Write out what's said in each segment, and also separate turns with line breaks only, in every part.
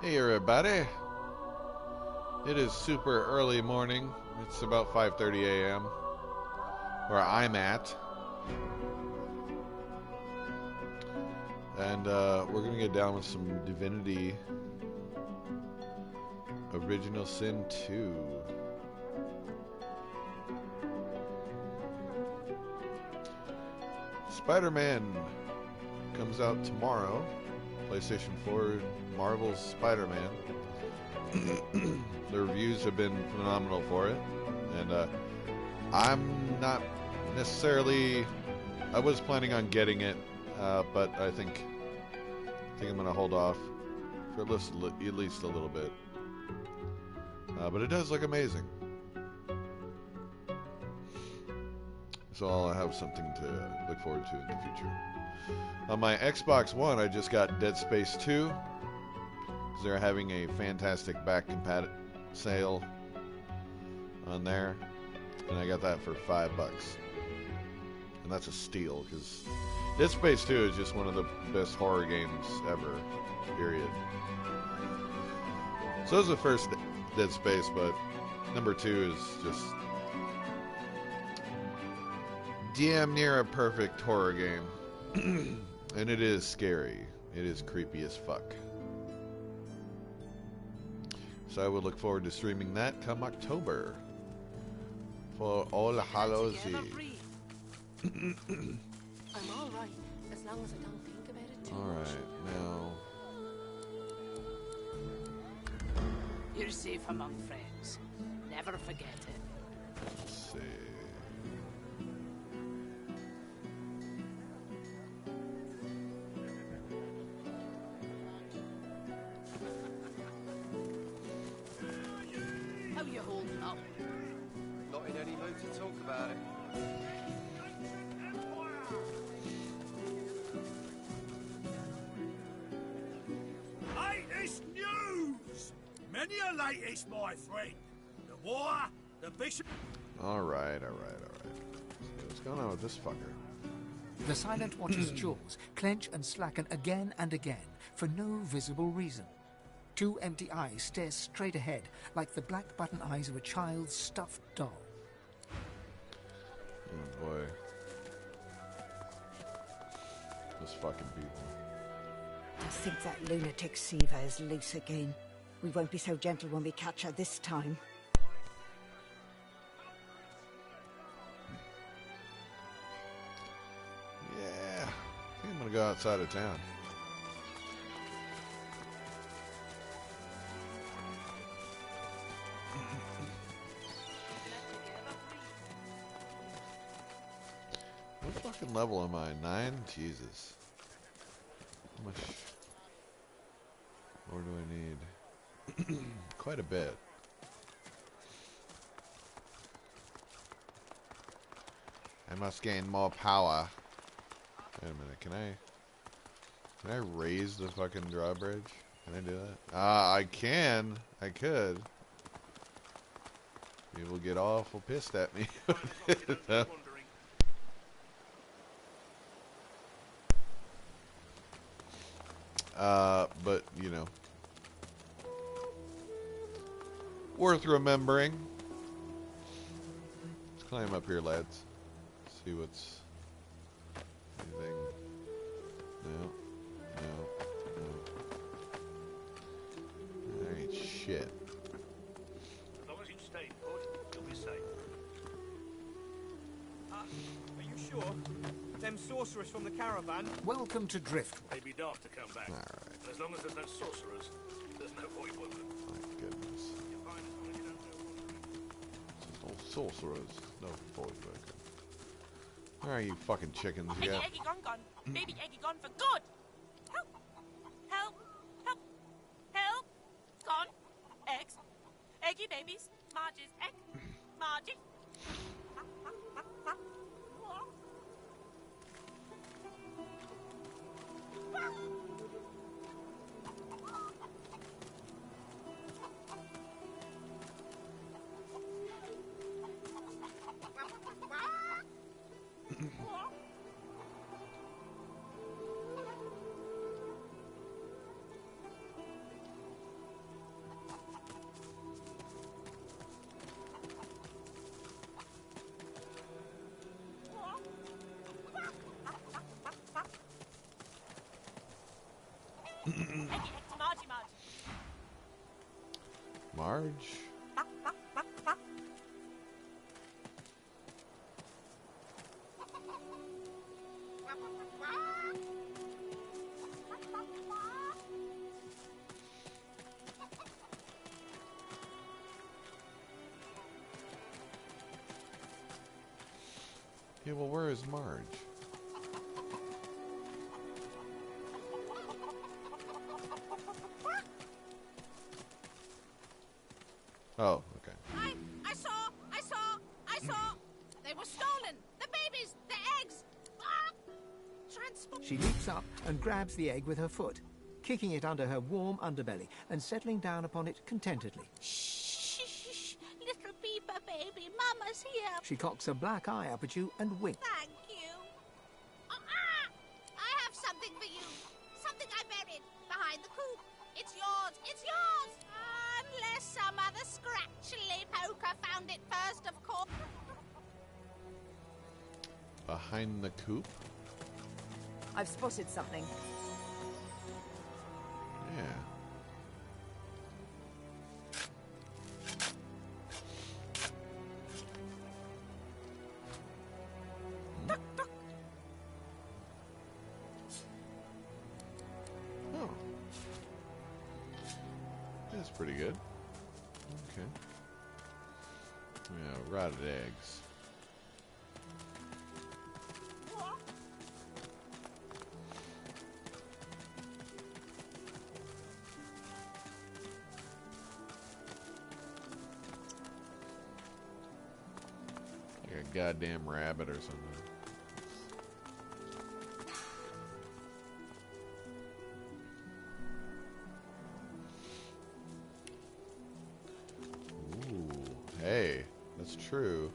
Hey everybody, it is super early morning. It's about 5:30 a.m. where I'm at, and we're gonna get down with some Divinity Original Sin 2. Spider-Man comes out tomorrow. PlayStation 4 Marvel's Spider-Man. The reviews have been phenomenal for it, and I'm not necessarily. I was planning on getting it, but I think I'm gonna hold off for at least a little bit. But it does look amazing, so I'll have something to look forward to in the future. On my Xbox One, I just got Dead Space 2. They're having a fantastic back compat sale on there, and I got that for $5, and that's a steal because Dead Space 2 is just one of the best horror games ever. Period. So it was the first Dead Space, but number 2 is just damn near a perfect horror game, and it is scary. It is creepy as fuck. So I would look forward to streaming that come October for All Hallows Eve.
I'm all right as long as I don't think about it too much.
All right, now.
You're safe among friends. Never forget it.
Let's see.
How you holding up?
Not in any mood to talk about it.
Latest news! Many a latest, my friend. The war, the bishop...
All right. What's going on with this fucker?
The Silent Watcher's jaws clench and slacken again and again for no visible reason. Two empty eyes stare straight ahead like the black button eyes of a child's stuffed doll.
Oh boy. Those fucking people.
I think that lunatic Siva is loose again. We won't be so gentle when we catch her this time.
Yeah. I think I'm gonna go outside of town. What fucking level am I? 9? Jesus. How much more do I need? Quite a bit. I must gain more power. Wait a minute, can I raise the fucking drawbridge? Can I do that? I can. I could. People get awful pissed at me. But, you know, worth remembering. Let's climb up here, lads. See what's anything. No. There ain't shit.
As long as you stay put, you'll be safe.
Are you sure? Them sorcerers from the caravan?
Welcome to Drift.
They'd be daft to come back.
Alright.
As long as there's no sorcerers, there's no point with them.
My goodness.
You find it when you don't know.
Just no sorcerers. No void breaker. Where are you fucking chickens
Eggy,
yet?
Eggy gone. Baby Eggy gone for good. Help! Help! Help! Help! Gone. Eggs. Eggy babies. Marge's egg. Margie. Eggy, eggy, Margie, Margie.
Marge. Yeah, well, where is Marge? Oh, okay.
I saw. They were stolen. The babies, the eggs. Transport.
She leaps up and grabs the egg with her foot, kicking it under her warm underbelly and settling down upon it contentedly.
Shh, little Beaver baby, Mama's here.
She cocks a black eye up at you and winks.
Thank you. I have something for you. Something I buried behind the coop. It's yours. It's yours. Unless some other scratchily poker found it first, of course.
Behind the coop?
I've spotted something.
Yeah. Oh. That's pretty good. Okay. Yeah, rotted eggs. Like a goddamn rabbit or something. Ooh, hey, that's true.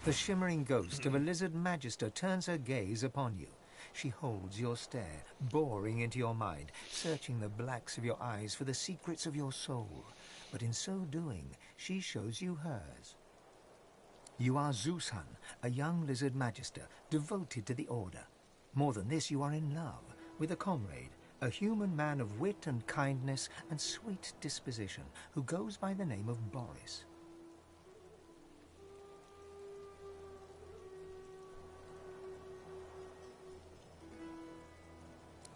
The shimmering ghost of a lizard magister turns her gaze upon you. She holds your stare, boring into your mind, searching the blacks of your eyes for the secrets of your soul. But in so doing, she shows you hers. You are Zeushan, a young lizard magister, devoted to the Order. More than this, you are in love with a comrade, a human man of wit and kindness and sweet disposition, who goes by the name of Boris.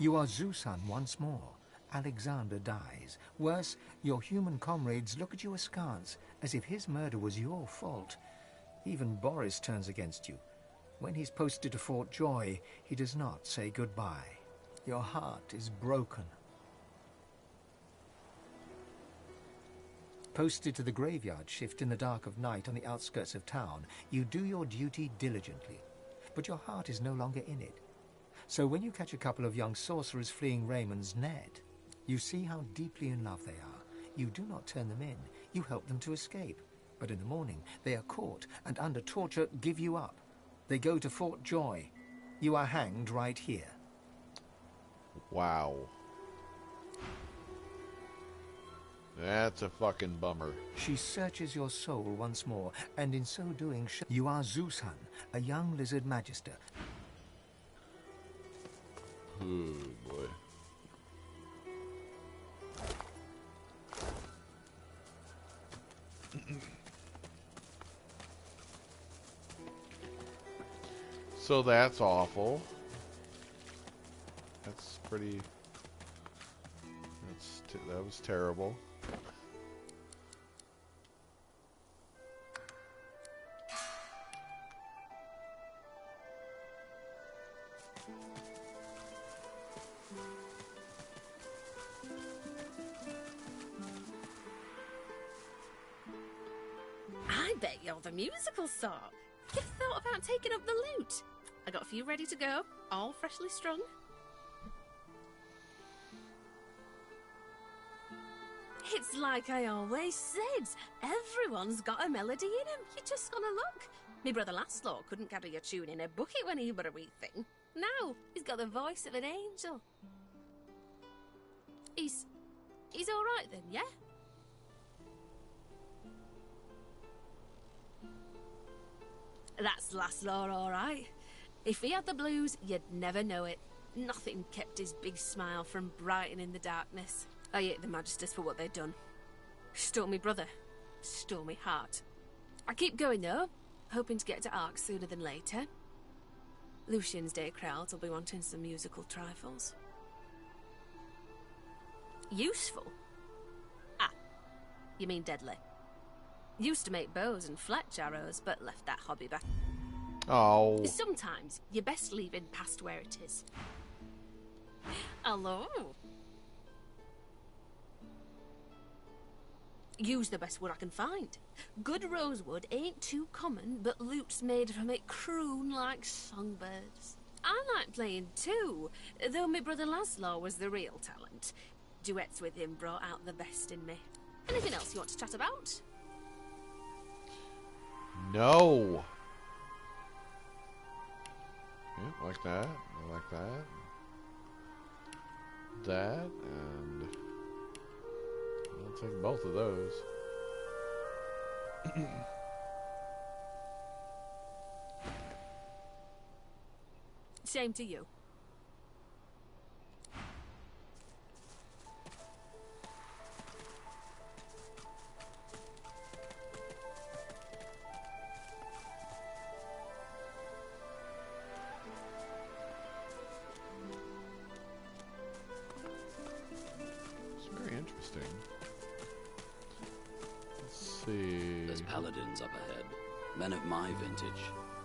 You are Zeushan once more. Alexander dies. Worse, your human comrades look at you askance, as if his murder was your fault. Even Boris turns against you. When he's posted to Fort Joy, he does not say goodbye. Your heart is broken. Posted to the graveyard shift in the dark of night on the outskirts of town, you do your duty diligently. But your heart is no longer in it. So when you catch a couple of young sorcerers fleeing Raymond's net, you see how deeply in love they are. You do not turn them in. You help them to escape. But in the morning, they are caught and under torture give you up. They go to Fort Joy. You are hanged right here.
Wow. That's a fucking bummer.
She searches your soul once more, and in so doing, you are Zeushan, a young lizard magister.
Oh boy. So that's awful. That's pretty. That was terrible.
I bet you're the musical sort. You've thought about taking up the lute. I got a few ready to go, all freshly strung. It's like I always said, everyone's got a melody in 'em. You just gotta look. Me brother Laszlo couldn't carry a tune in a bucket when he were a wee thing. Now, he's got the voice of an angel. He's all right then, yeah? That's Laszlo, all right. If he had the blues, you'd never know it. Nothing kept his big smile from brightening the darkness. I hate the Magisters for what they've done. Stole me brother. Stole me heart. I keep going though, hoping to get to Ark sooner than later. Lucian's day crowds will be wanting some musical trifles. Useful? Ah, you mean deadly. Used to make bows and fletch arrows, but left that hobby back.
Oh.
Sometimes you're best leaving past where it is. Hello? Use the best wood I can find. Good rosewood ain't too common, but lutes made from it croon like songbirds. I like playing too, though my brother Laszlo was the real talent. Duets with him brought out the best in me. Anything else you want to chat about?
No. Yeah, like that. I like that. That, and I'll take both of those.
Same to you.
Interesting. Let's see.
There's paladins up ahead. Men of my vintage.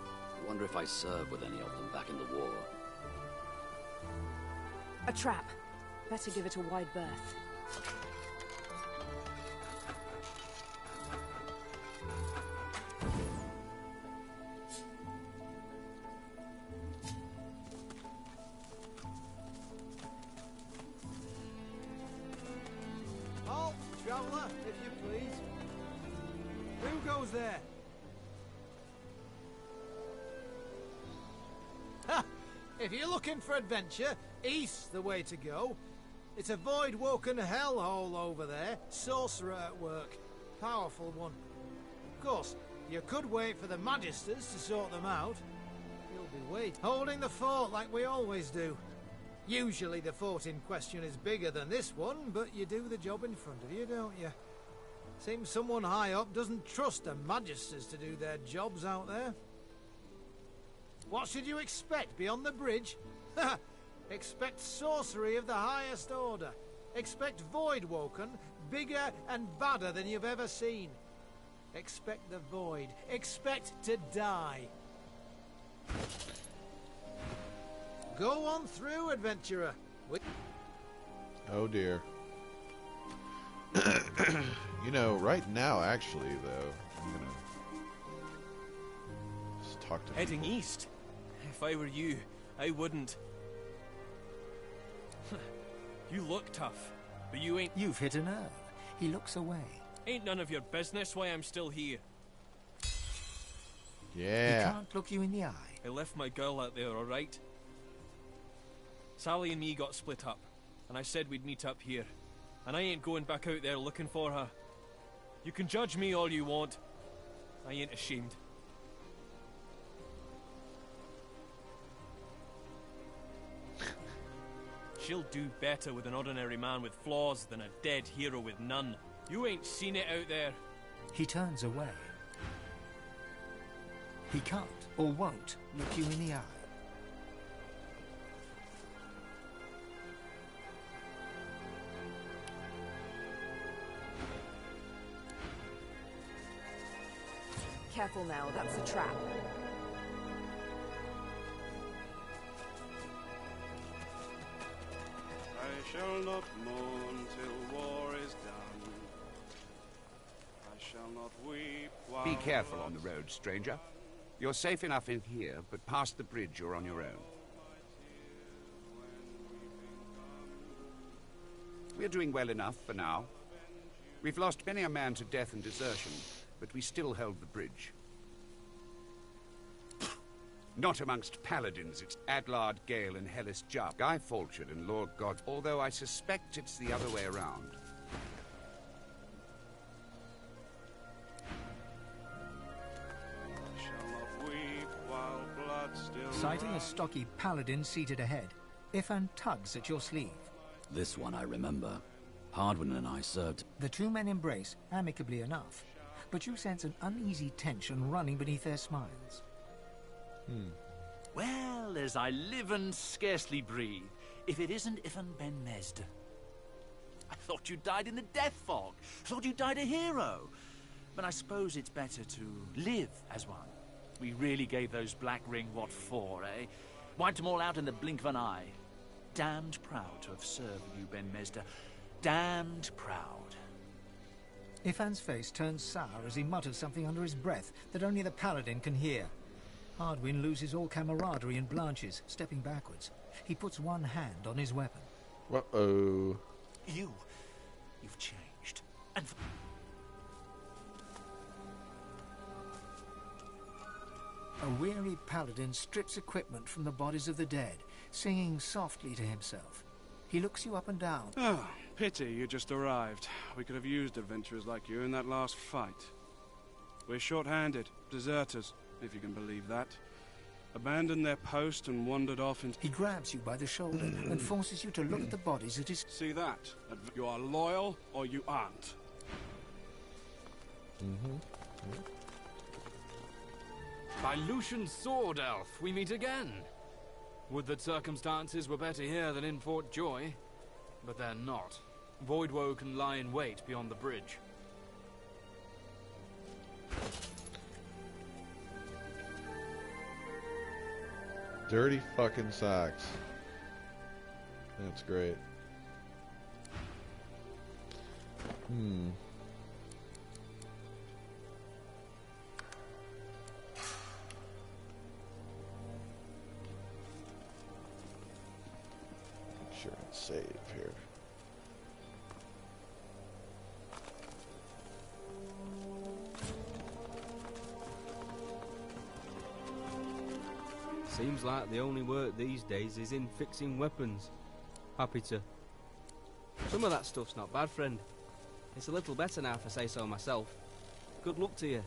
I wonder if I served with any of them back in the war.
A trap. Better give it a wide berth.
Halt, traveller, if you please. Who goes there? Ha! If you're looking for adventure, east's the way to go. It's a void-woken hellhole over there. Sorcerer at work. Powerful one. Of course, you could wait for the Magisters to sort them out. You'll be waiting, holding the fort like we always do. Usually the fort in question is bigger than this one, but you do the job in front of you, don't you? Seems someone high up doesn't trust the Magisters to do their jobs out there. What should you expect beyond the bridge? Expect sorcery of the highest order. Expect Voidwoken, bigger and badder than you've ever seen. Expect the void. Expect to die. Go on through, adventurer.
Oh dear. You know, right now, actually, though, I'm gonna just talk to
Heading
people.
east. If I were you, I wouldn't. You look tough, but you ain't.
You've hit a nerve. He looks away.
Ain't none of your business why I'm still here.
He
Yeah.
can't look you in the eye.
I left my girl out there, alright? Sally and me got split up, and I said we'd meet up here. And I ain't going back out there looking for her. You can judge me all you want. I ain't ashamed. She'll do better with an ordinary man with flaws than a dead hero with none. You ain't seen it out there.
He turns away. He can't or won't look you in the eye.
Careful now, that's a trap.
I shall not mourn till war is done. I shall not weep while...
Be careful on the road, stranger. You're safe enough in here, but past the bridge you're on your own. We're doing well enough for now. We've lost many a man to death and desertion, but we still held the bridge. Not amongst paladins. It's Adlard Gale and Hellas Jar, Guy Fawcett and Lord God, although I suspect it's the other way around.
I shall not weep while blood still
Sighting a
runs.
stocky paladin seated ahead, Ifan tugs at your sleeve.
This one I remember. Hardwin and I served.
The two men embrace, amicably enough, but you sense an uneasy tension running beneath their smiles.
Well, as I live and scarcely breathe, if it isn't Ifan Ben Mesd. I thought you died in the death fog. Thought you died a hero. But I suppose it's better to live as one. We really gave those Black Ring what for, eh? Wiped them all out in the blink of an eye. Damned proud to have served with you, Ben Mesda. Damned proud.
Ifan's face turns sour as he mutters something under his breath that only the paladin can hear. Hardwin loses all camaraderie and blanches, stepping backwards. He puts one hand on his weapon.
Uh-oh.
You've changed. And
A weary paladin strips equipment from the bodies of the dead, singing softly to himself. He looks you up and down.
Oh, pity you just arrived. We could have used adventurers like you in that last fight. We're short-handed, deserters, if you can believe that. Abandoned their post and wandered off into...
He grabs you by the shoulder and forces you to look at the bodies at his...
See that? You are loyal or you aren't.
By Lucian's sword, elf, we meet again. Would that circumstances were better here than in Fort Joy, but they're not. Voidwoe can lie in wait beyond the bridge.
Dirty fucking socks. That's great. Sure, and save here.
Seems like the only work these days is in fixing weapons. Happy to. Some of that stuff's not bad, friend. It's a little better now, if I say so myself. Good luck to you.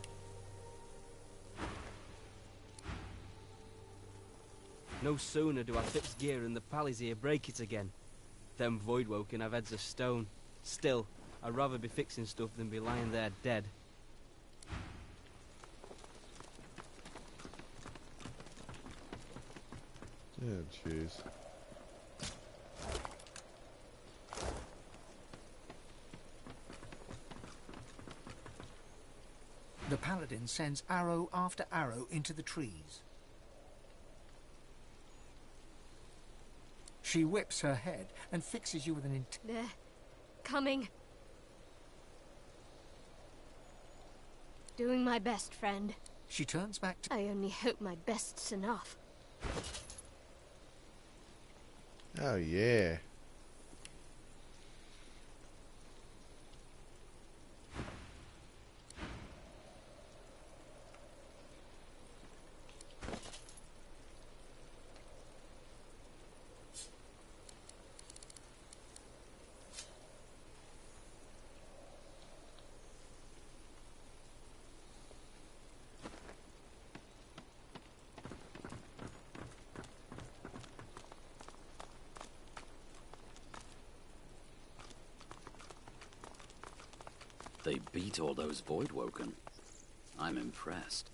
No sooner do I fix gear and the pallies here break it again. Them Voidwoe can have heads of stone. Still, I'd rather be fixing stuff than be lying there dead.
Yeah, jeez.
The paladin sends arrow after arrow into the trees. She whips her head and fixes you with an
They're coming. Doing my best, friend.
She turns back to...
I only hope my best's enough.
Oh, yeah.
They beat all those Voidwoken. I'm impressed.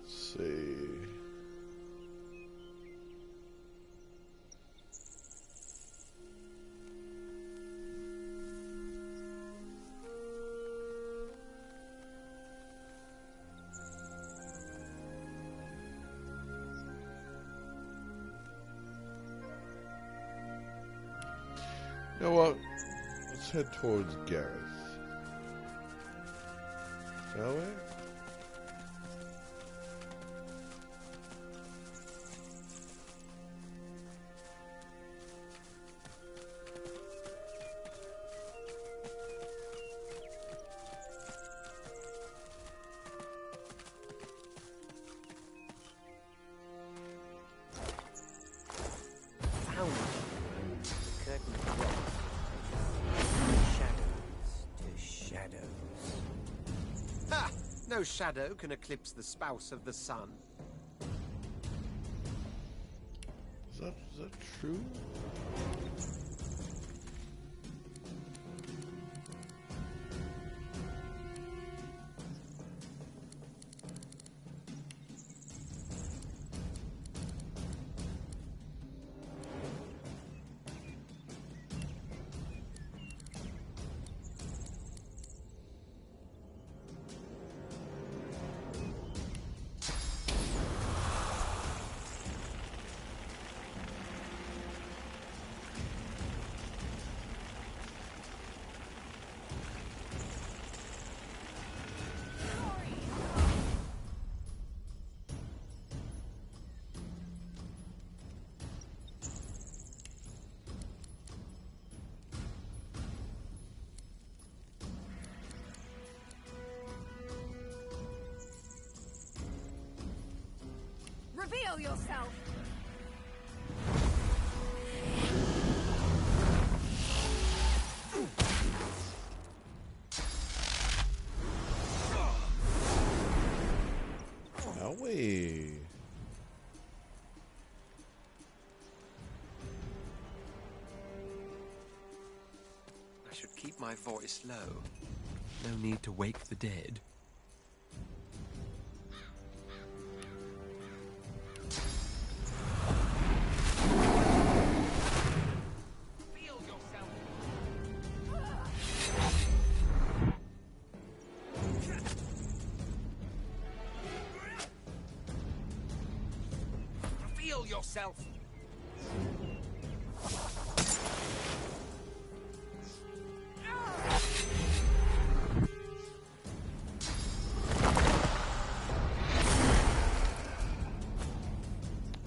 Let's see. You know what? Let's head towards Gareth. Shall we?
No shadow can eclipse the spouse of the sun.
Is that true?
Reveal yourself!
No way.
I should keep my voice low. No need to wake the dead.
Reveal yourself!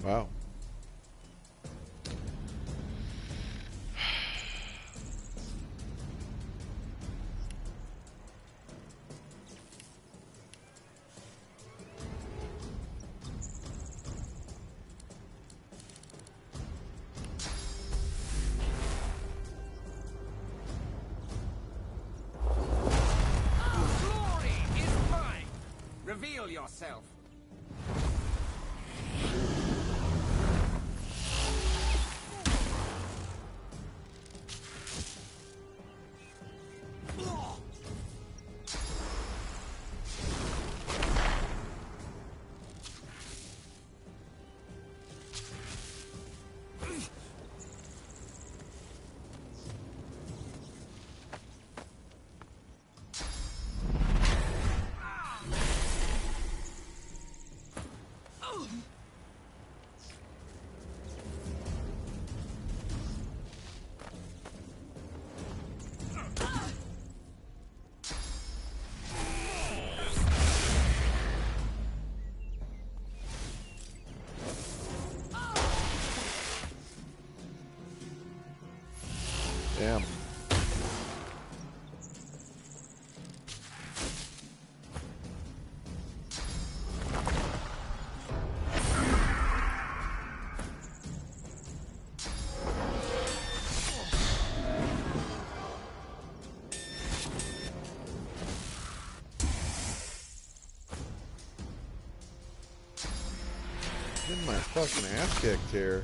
Wow.
Glory is mine! Reveal yourself!
Damn. Getting my fucking ass kicked here.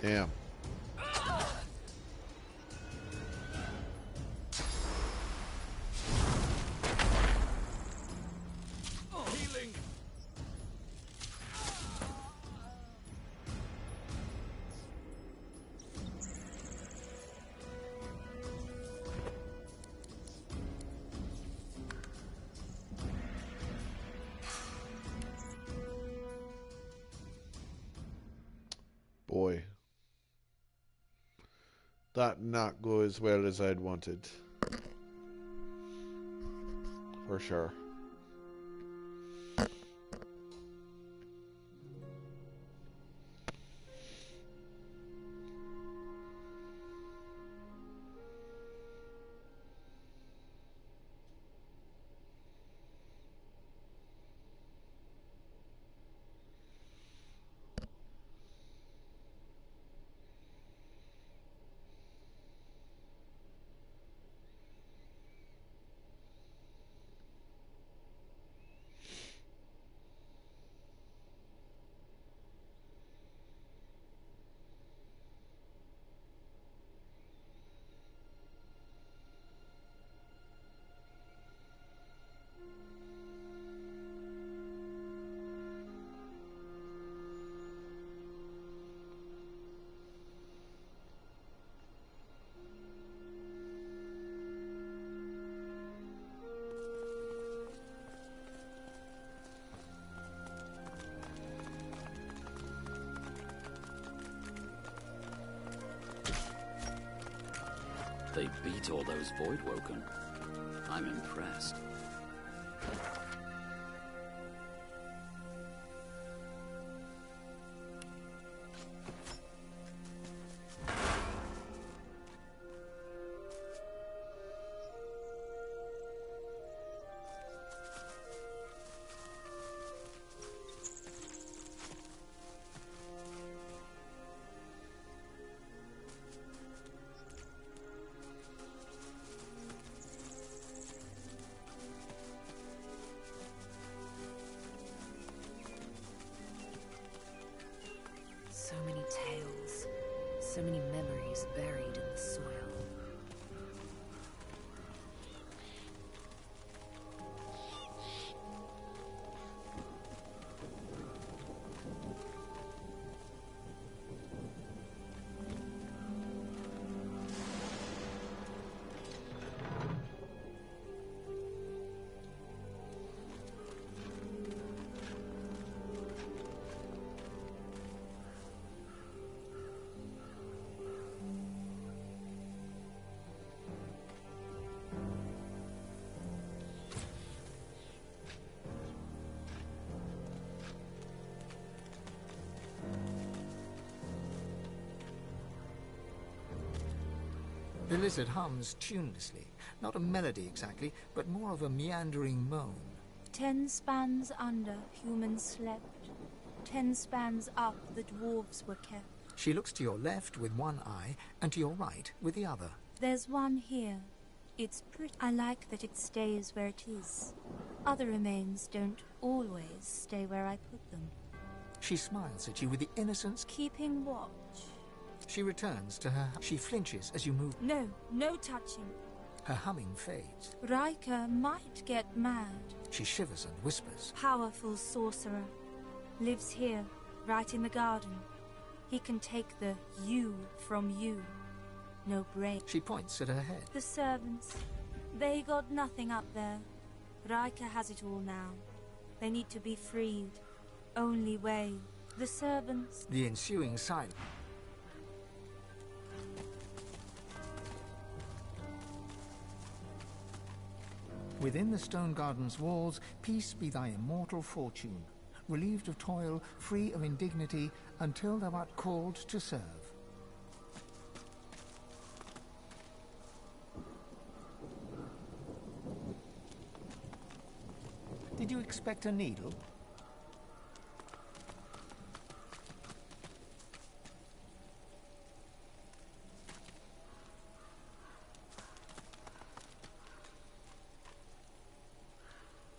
Damn.
Healing.
Boy. That not go as well as I'd wanted. For sure.
They beat all those Voidwoken. I'm impressed.
So many tales, so many memories buried in the soil.
The lizard hums tunelessly, not a melody exactly, but more of a meandering moan.
10 spans under, humans slept. 10 spans up, the dwarves were kept.
She looks to your left with one eye, and to your right with the other.
There's one here. It's pretty. I like that it stays where it is. Other remains don't always stay where I put them.
She smiles at you with the innocence.
Keeping watch.
She returns to her. She flinches as you move.
No, no touching.
Her humming fades.
Riker might get mad.
She shivers and whispers.
Powerful sorcerer. Lives here, right in the garden. He can take the you from you. No brain.
She points at her head.
The servants. They got nothing up there. Riker has it all now. They need to be freed. Only way. The servants.
The ensuing silence. Within the stone garden's walls, peace be thy immortal fortune, relieved of toil, free of indignity, until thou art called to serve. Did you expect a needle?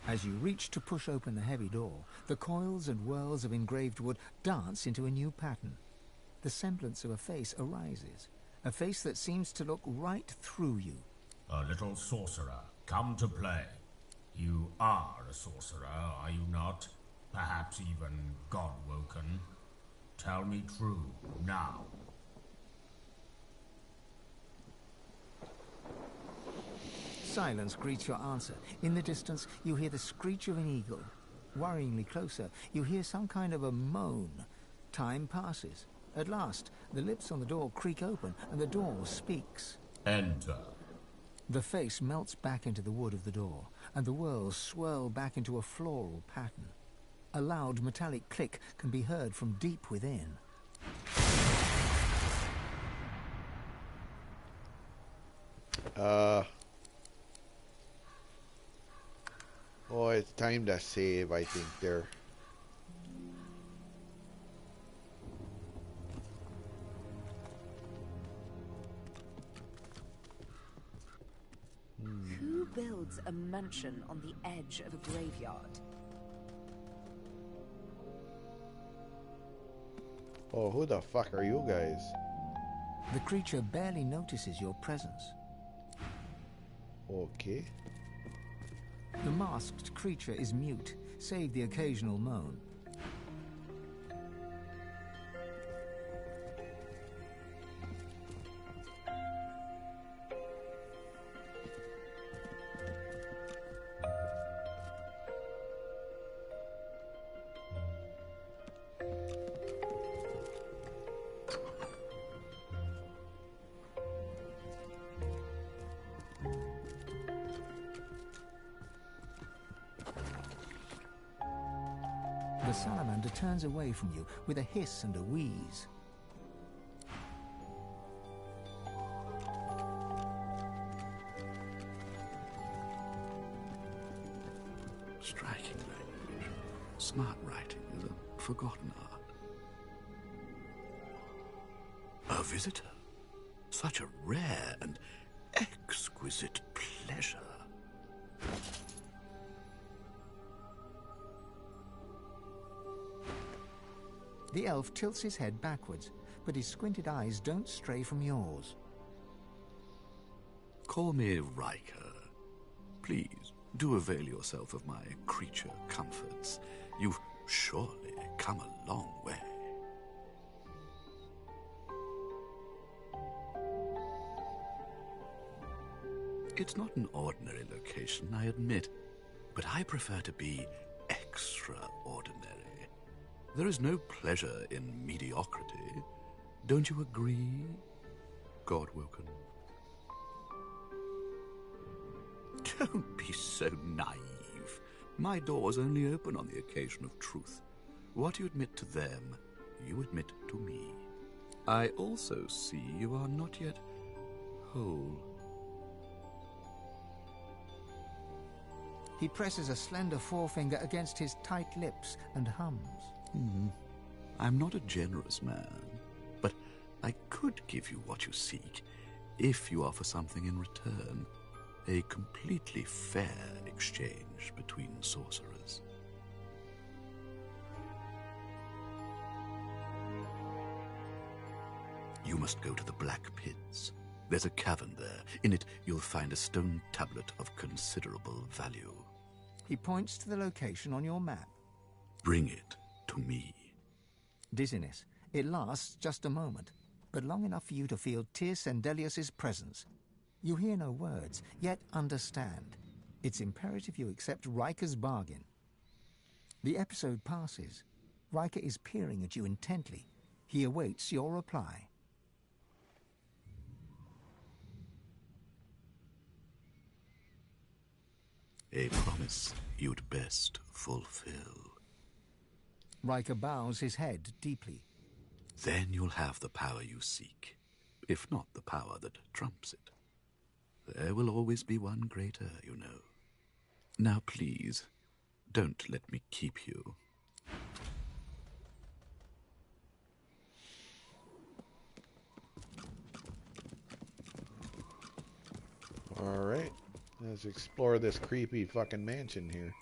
As you reach to push open the heavy door, the coils and whirls of engraved wood dance into a new pattern. the semblance of a face arises. A face that seems to look right through you.
A little sorcerer, come to play. You are a sorcerer, are you not? Perhaps even God-woken. Tell me true, now.
Silence greets your answer. In the distance, you hear the screech of an eagle. Worryingly closer, you hear some kind of a moan. Time passes. At last, the lips on the door creak open, and the door speaks.
Enter.
The face melts back into the wood of the door, and the whirls swirl back into a floral pattern. A loud metallic click can be heard from deep within.
Oh, it's time to save, I think, there.
Who builds a mansion on the edge of a graveyard?
Oh, who the fuck are you guys?
The creature barely notices your presence.
Okay.
The masked creature is mute, save the occasional moan. The salamander turns away from you with a hiss and a wheeze.
Striking language. Smart writing is a forgotten art. A visitor. Such a rare and exquisite pleasure.
The elf tilts his head backwards, but his squinted eyes don't stray from yours.
Call me Riker. Please, do avail yourself of my creature comforts. You've surely come a long way. It's not an ordinary location, I admit, but I prefer to be extraordinary. There is no pleasure in mediocrity. Don't you agree, Godwoken? Don't be so naive. My doors only open on the occasion of truth. What you admit to them, you admit to me. I also see you are not yet whole.
He presses a slender forefinger against his tight lips and hums.
I'm not a generous man, but I could give you what you seek if you offer something in return. A completely fair exchange between sorcerers. You must go to the Black Pits. There's a cavern there. In it, you'll find a stone tablet of considerable value.
He points to the location on your map.
Bring it to me.
Dizziness. It lasts just a moment, but long enough for you to feel Tyr Sendelius's presence. You hear no words, yet understand. It's imperative you accept Riker's bargain. The episode passes. Riker is peering at you intently. He awaits your reply.
A promise you'd best fulfill.
Riker bows his head deeply.
Then you'll have the power you seek, if not the power that trumps it. There will always be one greater, you know. Now please, don't let me keep you.
Alright, let's explore this creepy fucking mansion here.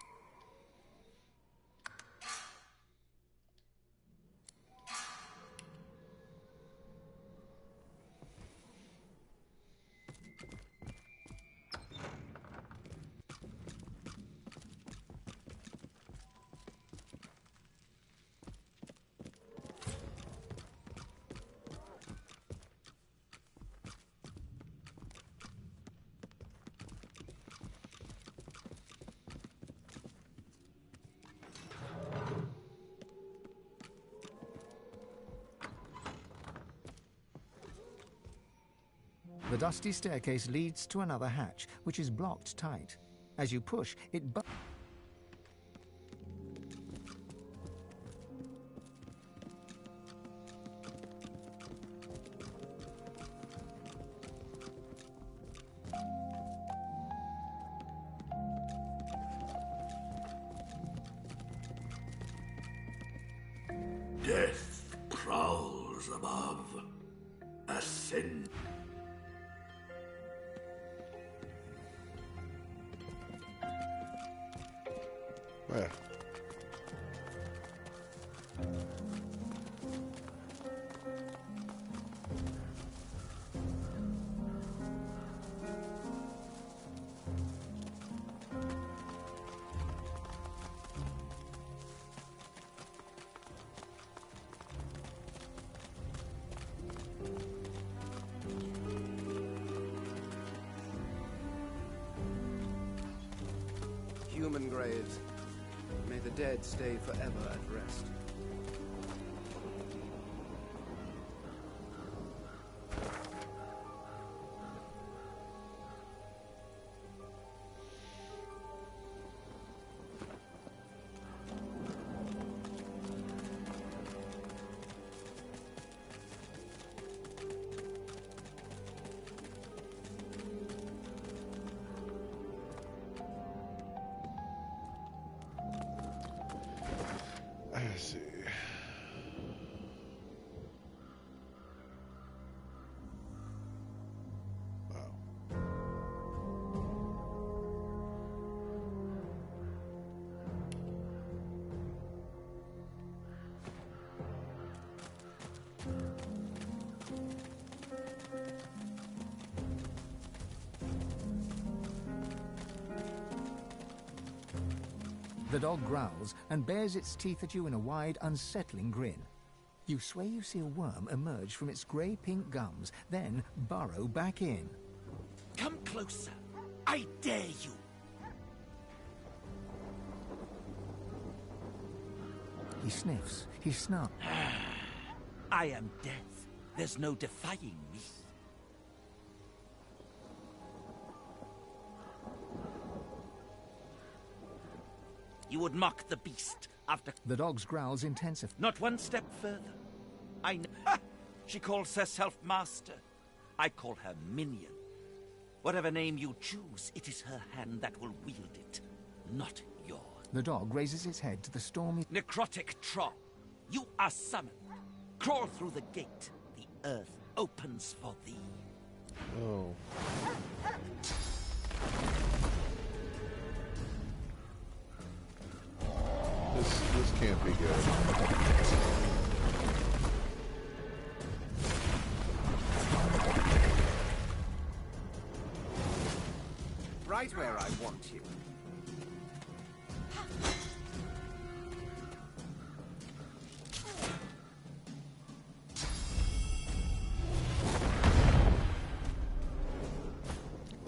The dusty staircase leads to another hatch, which is blocked tight. As you push, it
Death prowls above. Ascend.
Where?
Human graves. May the dead stay forever at rest.
Let's see.
The dog growls and bares its teeth at you in a wide, unsettling grin. You swear you see a worm emerge from its grey-pink gums, then burrow back in.
Come closer. I dare you.
He sniffs. He snarls.
I am death. There's no defying me. You would mock the beast after...
The dog's growls intensify.
Not one step further. I know... Ha! She calls herself master. I call her minion. Whatever name you choose, it is her hand that will wield it, not yours.
The dog raises its head to the stormy...
Necrotic troll, you are summoned. Crawl through the gate. The earth opens for thee.
Oh. This can't be good.
Right where I want you.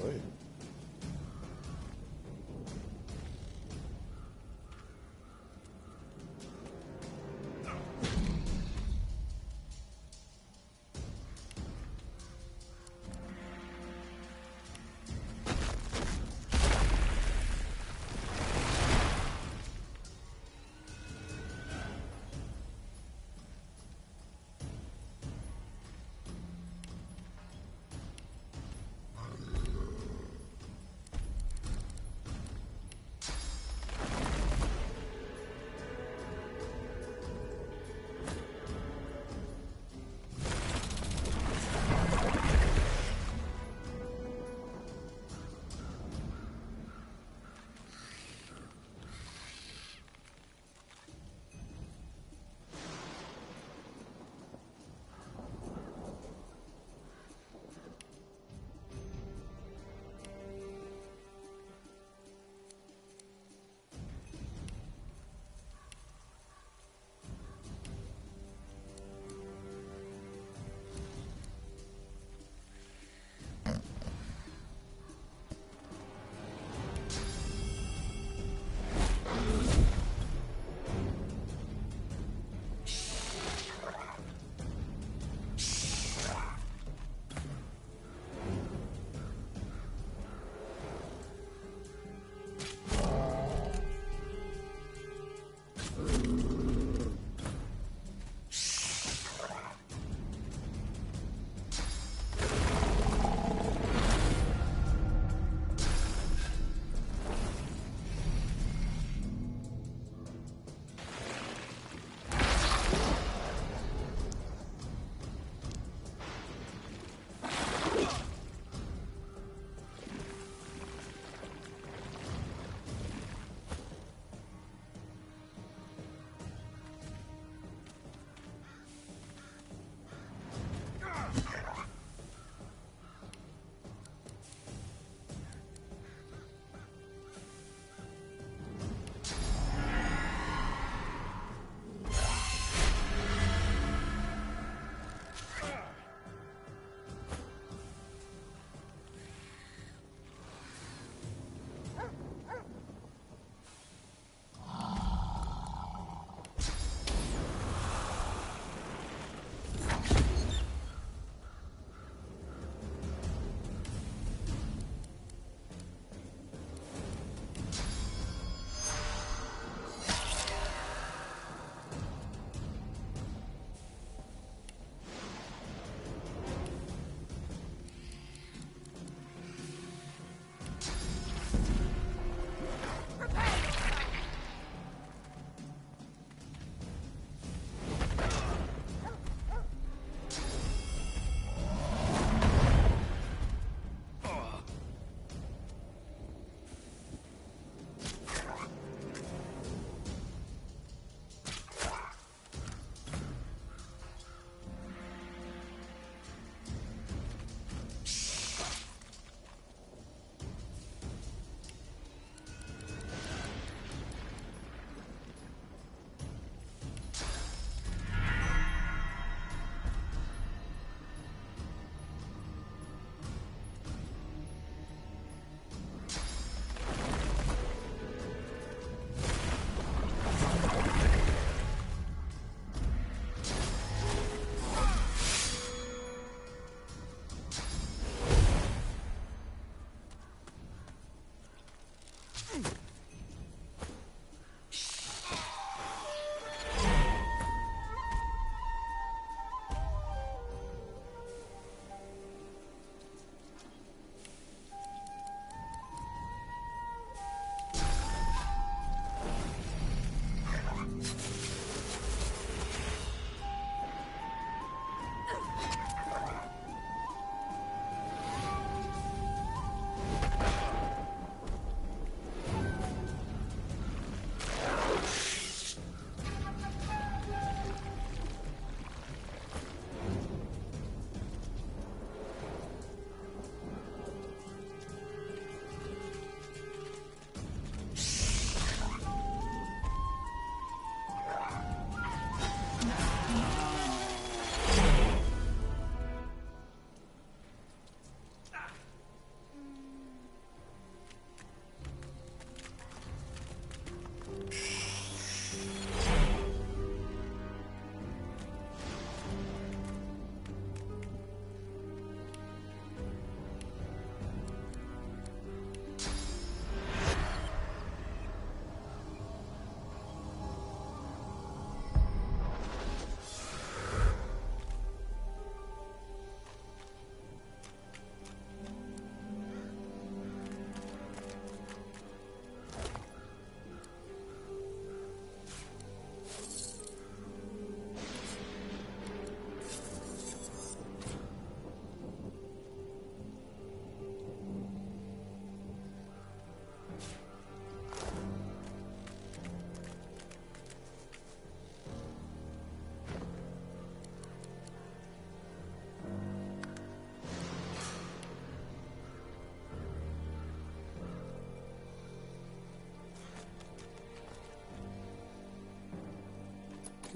Wait.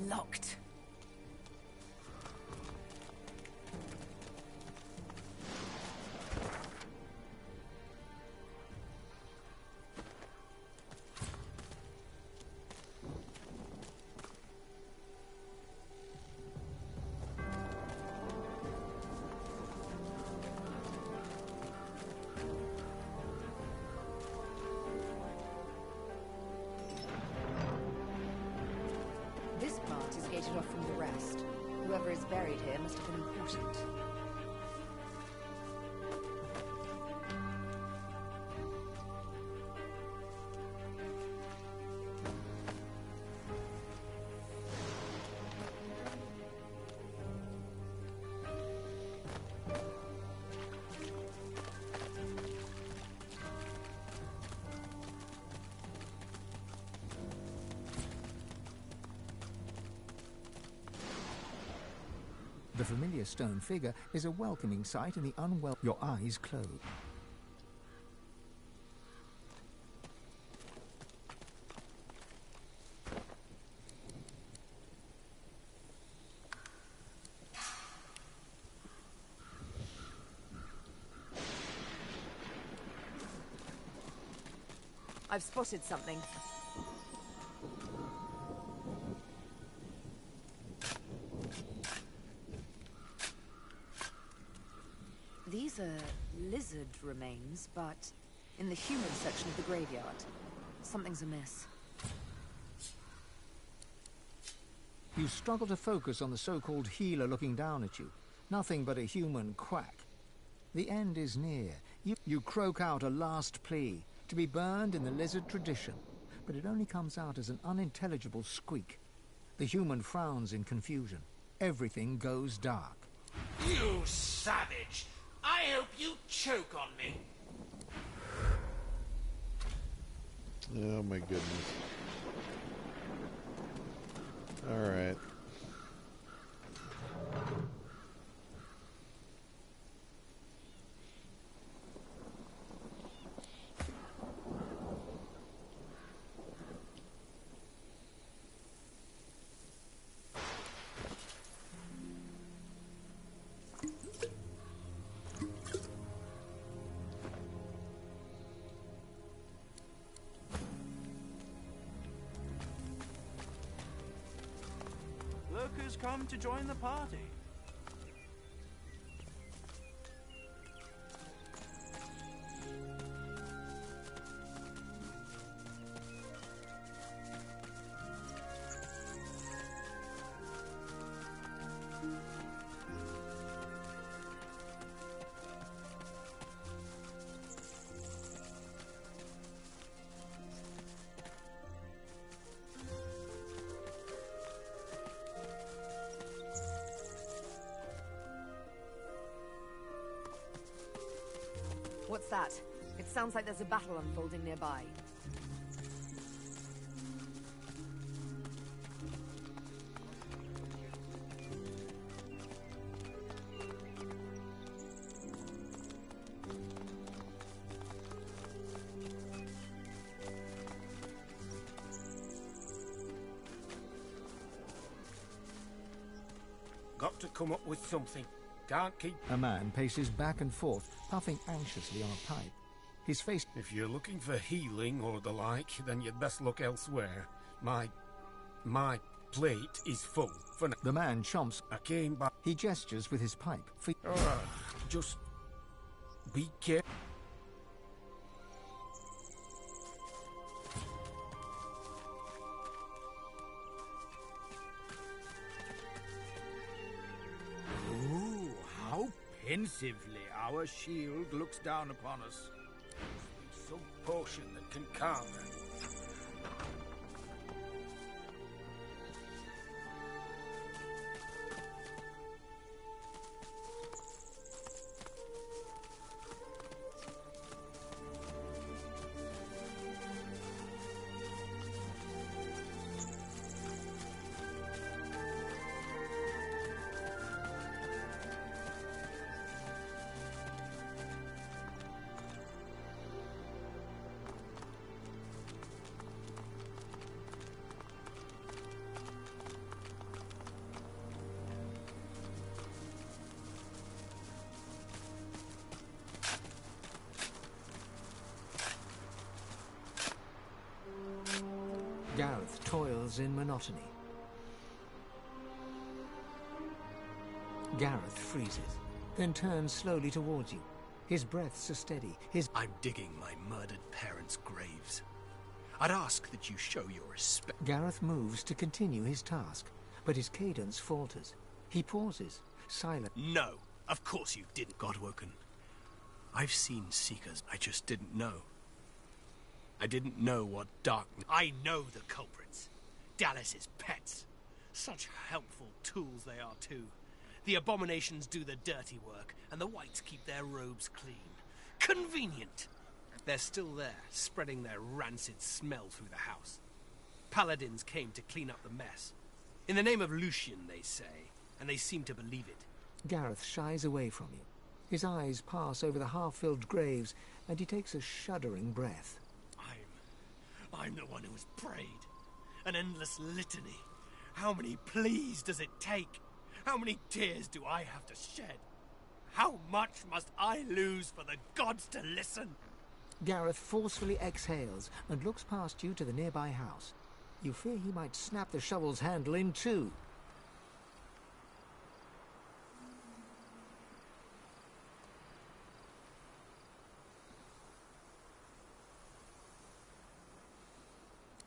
Locked. This part is gated off from the rest. Whoever is buried here must have been important. The familiar stone figure is a welcoming sight in the unwell. Your eyes close. I've spotted something. These are lizard remains, but in the human section of the graveyard, something's amiss. You struggle to focus on the so-called healer looking down at you. Nothing but a human quack. The end is near. You croak out a last plea, to be burned in the lizard tradition, but it only comes out as an unintelligible squeak. The human frowns in confusion. Everything goes dark.
You savage! I hope you choke on me.
Oh my goodness. Alright.
Lurkers come to join the party.
What's that? It sounds like there's a battle unfolding nearby.
Got to come up with something. Can't keep...
A man paces back and forth, puffing anxiously on a pipe. His face...
If you're looking for healing or the like, then you'd best look elsewhere. My plate is full for now.
The man chomps.
I came back...
He gestures with his pipe.
Just... be careful. Pensively, our shield looks down upon us. Some potion that can calm her.
Gareth toils in monotony. Gareth freezes, then turns slowly towards you. His breaths are steady.
I'm digging my murdered parents' graves. I'd ask that you show your respect.
Gareth moves to continue his task, but his cadence falters. He pauses, silent.
No, of course you didn't, Godwoken. I've seen Seekers, I just didn't know. I didn't know what darkness... I know the culprits. Dallas's pets. Such helpful tools they are, too. The abominations do the dirty work, and the whites keep their robes clean. Convenient! They're still there, spreading their rancid smell through the house. Paladins came to clean up the mess. In the name of Lucian, they say, and they seem to believe it.
Gareth shies away from you. His eyes pass over the half-filled graves, and he takes a shuddering breath.
I'm the one who has prayed. An endless litany. How many pleas does it take? How many tears do I have to shed? How much must I lose for the gods to listen?
Gareth forcefully exhales and looks past you to the nearby house. You fear he might snap the shovel's handle in two.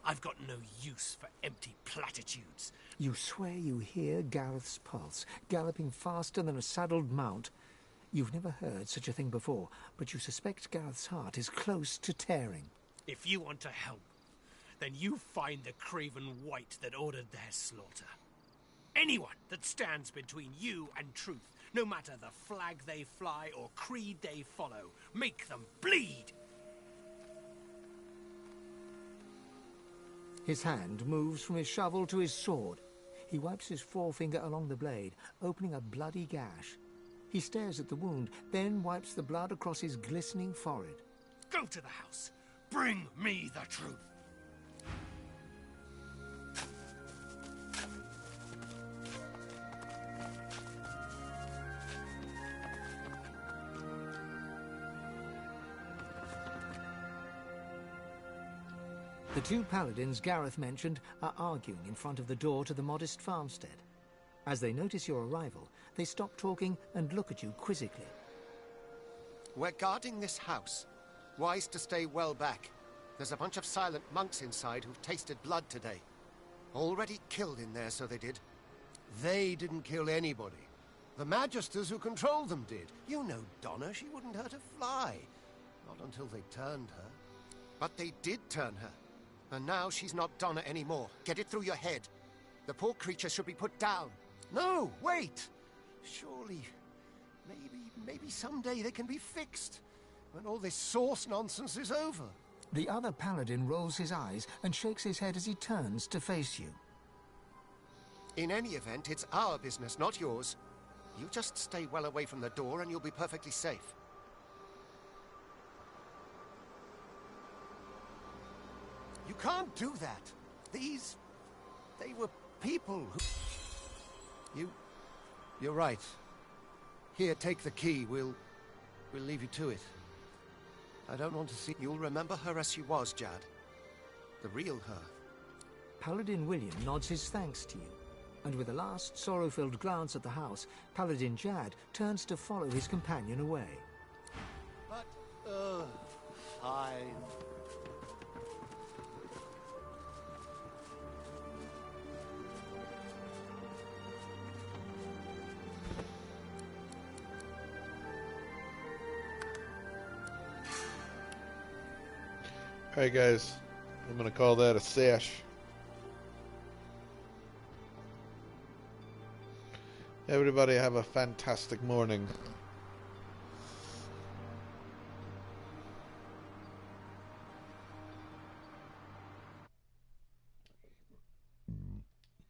I've got no use for empty platitudes.
You swear you hear Gareth's pulse, galloping faster than a saddled mount. You've never heard such a thing before, but you suspect Gareth's heart is close to tearing.
If you want to help, then you find the craven wight that ordered their slaughter. Anyone that stands between you and truth, no matter the flag they fly or creed they follow, make them bleed!
His hand moves from his shovel to his sword. He wipes his forefinger along the blade, opening a bloody gash. He stares at the wound, then wipes the blood across his glistening forehead.
Go to the house. Bring me the truth.
The two paladins Gareth mentioned are arguing in front of the door to the modest farmstead. As they notice your arrival, they stop talking and look at you quizzically.
We're guarding this house. Wise to stay well back. There's a bunch of silent monks inside who've tasted blood today. Already killed in there, so they did. They didn't kill anybody. The magisters who controlled them did. You know Donna, she wouldn't hurt a fly. Not until they turned her. But they did turn her. And now she's not Donna anymore. Get it through your head. The poor creature should be put down. No, wait! Surely, maybe someday they can be fixed. When all this source nonsense is over.
The other paladin rolls his eyes and shakes his head as he turns to face you.
In any event, it's our business, not yours. You just stay well away from the door and you'll be perfectly safe. You can't do that. They were people who... You're right. Here, take the key. We'll leave you to it. I don't want to see... You'll remember her as she was, Jad. The real her.
Paladin William nods his thanks to you, and with a last sorrow-filled glance at the house, Paladin Jad turns to follow his companion away.
But, fine.
Alright guys, I'm going to call that a sash. Everybody have a fantastic morning.